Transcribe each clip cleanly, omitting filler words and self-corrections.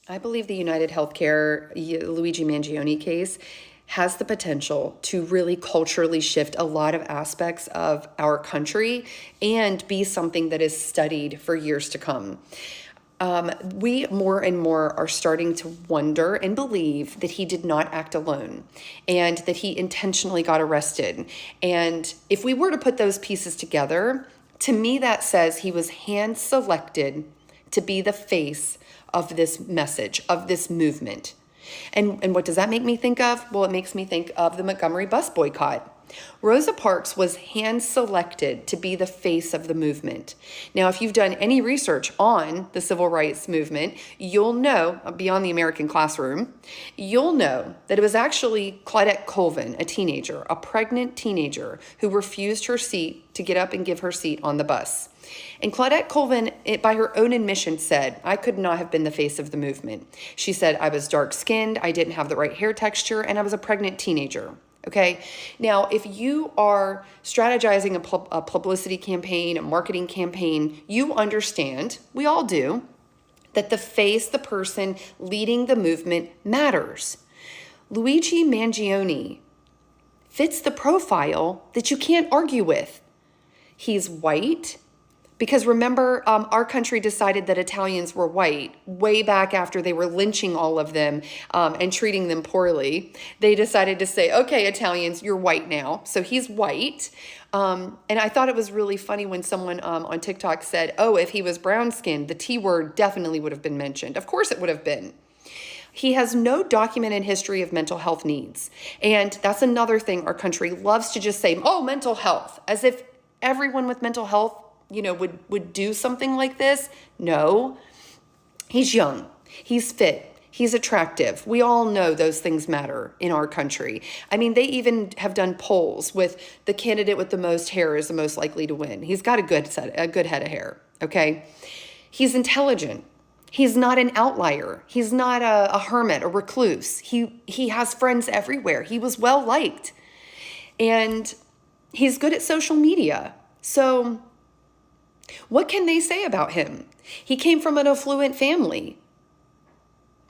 I believe the United Healthcare Luigi Mangione case has the potential to really culturally shift a lot of aspects of our country and be something that is studied for years to come. We more and more are starting to wonder and believe that he did not act alone and that he intentionally got arrested. And if we were to put those pieces together, to me, that says he was hand selected to be the face of this message, of this movement. And what does that make me think of? Well, it makes me think of the Montgomery bus boycott. Rosa Parks was hand selected to be the face of the movement. Now, if you've done any research on the civil rights movement, you'll know, beyond the American classroom, you'll know that it was actually Claudette Colvin, a teenager, a pregnant teenager who refused her seat to get up and give her seat on the bus. And Claudette Colvin, by her own admission, said, I could not have been the face of the movement. She said, I was dark-skinned, I didn't have the right hair texture, and I was a pregnant teenager. Okay. Now, if you are strategizing a publicity campaign, a marketing campaign, you understand, we all do, that the face, the person leading the movement matters. Luigi Mangione fits the profile that you can't argue with. He's white. Because remember, our country decided that Italians were white way back after they were lynching all of them and treating them poorly. They decided to say, okay, Italians, you're white now. So he's white. And I thought it was really funny when someone on TikTok said, oh, if he was brown-skinned, the T word definitely would have been mentioned. Of course it would have been. He has no documented history of mental health needs. And that's another thing our country loves to just say, oh, mental health, as if everyone with mental health would do something like this. No, he's young, he's fit, he's attractive. We all know those things matter in our country. I mean, they even have done polls with the candidate with the most hair is the most likely to win. He's got a good head of hair. Okay. He's intelligent. He's not an outlier. He's not a hermit, a recluse. He has friends everywhere. He was well liked, and he's good at social media. So what can they say about him? He came from an affluent family.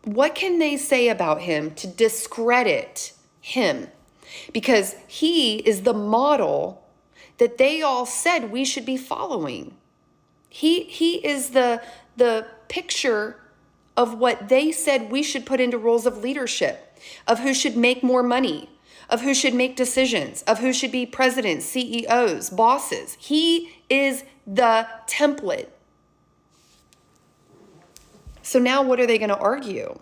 What can they say about him to discredit him? Because he is the model that they all said we should be following. He is the picture of what they said we should put into roles of leadership, of who should make more money, of who should make decisions, of who should be presidents, CEOs, bosses. He is the template. So now what are they going to argue?